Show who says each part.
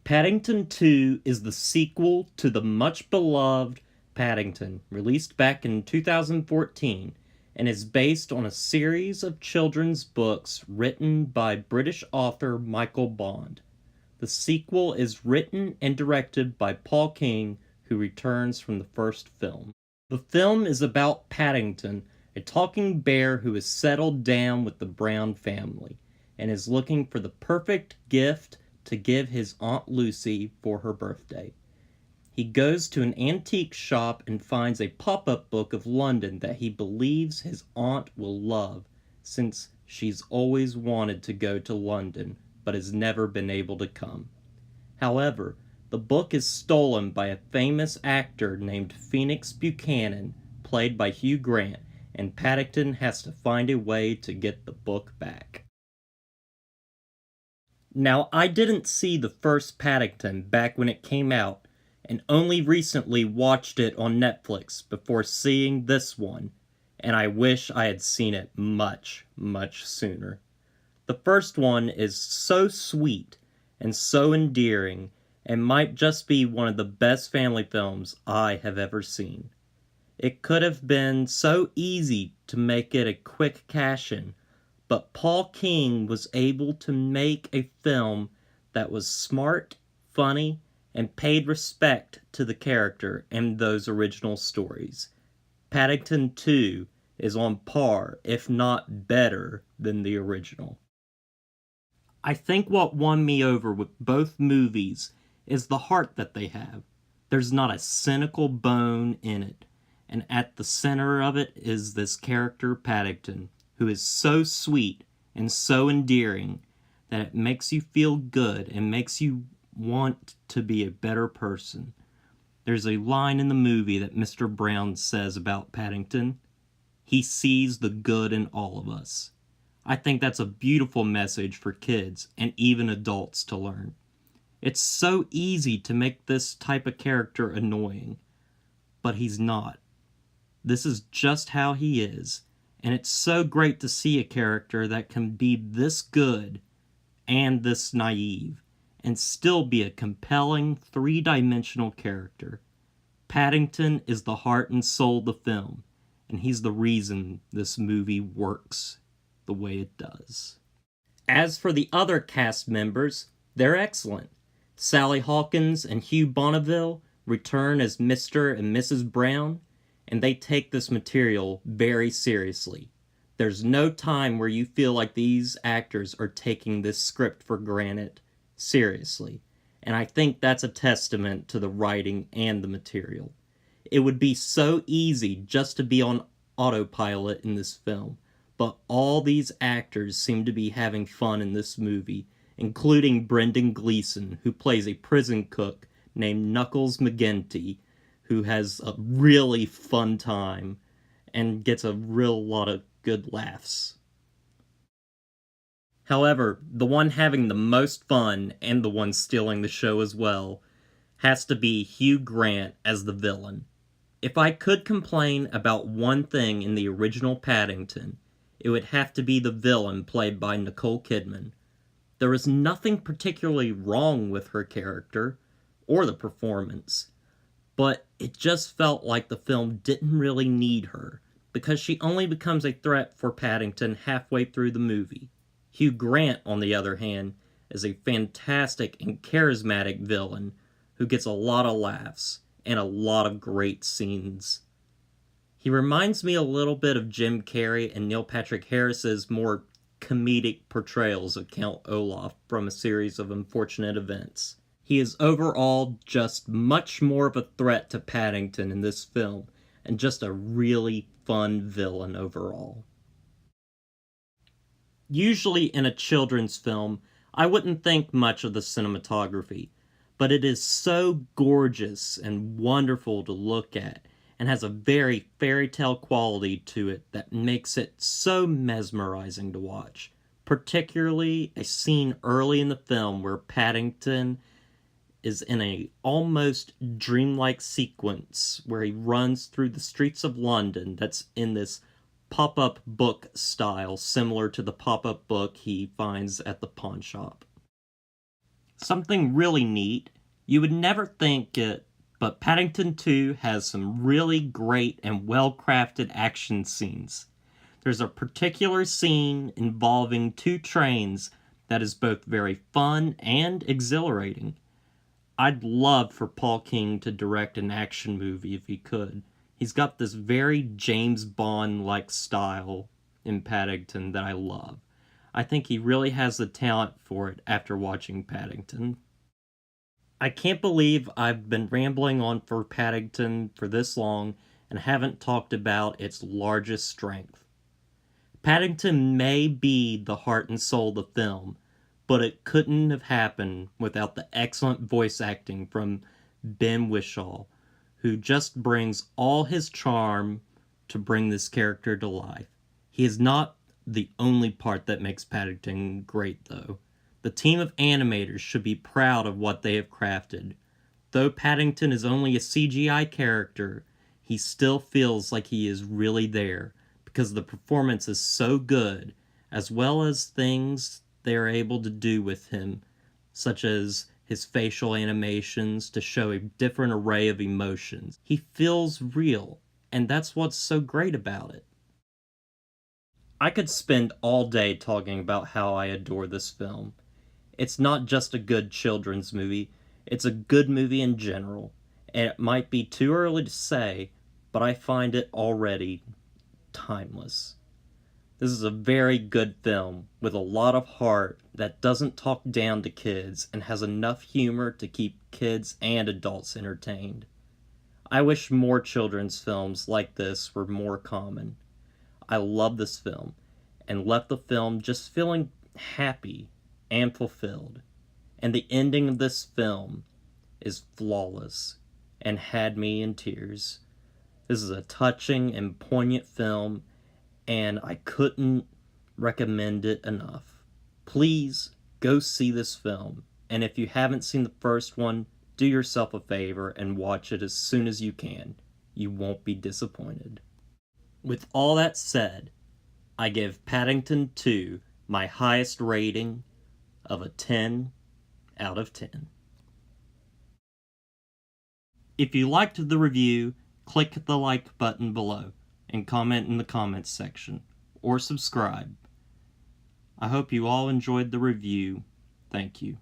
Speaker 1: Paddington 2 is the sequel to the much-beloved Paddington, released back in 2014, and is based on a series of children's books written by British author Michael Bond. The sequel is written and directed by Paul King, who returns from the first film. The film is about Paddington, a talking bear who has settled down with the Brown family, and is looking for the perfect gift to give his Aunt Lucy for her birthday. He goes to an antique shop and finds a pop-up book of London that he believes his aunt will love, since she's always wanted to go to London, but has never been able to come. However, the book is stolen by a famous actor named Phoenix Buchanan, played by Hugh Grant, and Paddington has to find a way to get the book back. Now, I didn't see the first Paddington back when it came out, and only recently watched it on Netflix before seeing this one, and I wish I had seen it much, much sooner. The first one is so sweet and so endearing, and might just be one of the best family films I have ever seen. It could have been so easy to make it a quick cash-in, but Paul King was able to make a film that was smart, funny, and paid respect to the character and those original stories. Paddington 2 is on par, if not better, than the original. I think what won me over with both movies is the heart that they have. There's not a cynical bone in it, and at the center of it is this character, Paddington, who is so sweet and so endearing that it makes you feel good and makes you want to be a better person. There's a line in the movie that Mr. Brown says about Paddington. He sees the good in all of us. I think that's a beautiful message for kids and even adults to learn. It's so easy to make this type of character annoying, but he's not. This is just how he is. And it's so great to see a character that can be this good and this naive and still be a compelling three-dimensional character. Paddington is the heart and soul of the film, and he's the reason this movie works the way it does. As for the other cast members, they're excellent. Sally Hawkins and Hugh Bonneville return as Mr. and Mrs. Brown, and they take this material very seriously. There's no time where you feel like these actors are taking this script for granted seriously, and I think that's a testament to the writing and the material. It would be so easy just to be on autopilot in this film, but all these actors seem to be having fun in this movie, including Brendan Gleason, who plays a prison cook named Knuckles McGinty, who has a really fun time and gets a real lot of good laughs. However, the one having the most fun, and the one stealing the show as well, has to be Hugh Grant as the villain. If I could complain about one thing in the original Paddington, it would have to be the villain played by Nicole Kidman. There was nothing particularly wrong with her character, or the performance, but it just felt like the film didn't really need her, because she only becomes a threat for Paddington halfway through the movie. Hugh Grant, on the other hand, is a fantastic and charismatic villain who gets a lot of laughs and a lot of great scenes. He reminds me a little bit of Jim Carrey and Neil Patrick Harris's more comedic portrayals of Count Olaf from a series of unfortunate events. He is overall just much more of a threat to Paddington in this film, and just a really fun villain overall. Usually in a children's film, I wouldn't think much of the cinematography, but it is so gorgeous and wonderful to look at, and has a very fairy tale quality to it that makes it so mesmerizing to watch. Particularly a scene early in the film where Paddington is in a almost dreamlike sequence where he runs through the streets of London that's in this pop-up book style, similar to the pop-up book he finds at the pawn shop. Something really neat, you would never think it, but Paddington 2 has some really great and well-crafted action scenes. There's a particular scene involving two trains that is both very fun and exhilarating. I'd love for Paul King to direct an action movie if he could. He's got this very James Bond-like style in Paddington that I love. I think he really has the talent for it after watching Paddington. I can't believe I've been rambling on for Paddington for this long and haven't talked about its largest strength. Paddington may be the heart and soul of the film, but it couldn't have happened without the excellent voice acting from Ben Whishaw, who just brings all his charm to bring this character to life. He is not the only part that makes Paddington great, though. The team of animators should be proud of what they have crafted. Though Paddington is only a CGI character, he still feels like he is really there, because the performance is so good, as well as things they are able to do with him, such as his facial animations to show a different array of emotions. He feels real, and that's what's so great about it. I could spend all day talking about how I adore this film. It's not just a good children's movie, it's a good movie in general, and it might be too early to say, but I find it already timeless. This is a very good film with a lot of heart that doesn't talk down to kids and has enough humor to keep kids and adults entertained. I wish more children's films like this were more common. I love this film and left the film just feeling happy and fulfilled. And the ending of this film is flawless and had me in tears. This is a touching and poignant film, and I couldn't recommend it enough. Please go see this film, and if you haven't seen the first one, do yourself a favor and watch it as soon as you can. You won't be disappointed. With all that said, I give Paddington 2 my highest rating of a 10 out of 10. If you liked the review, click the like button below and comment in the comments section, or subscribe. I hope you all enjoyed the review. Thank you.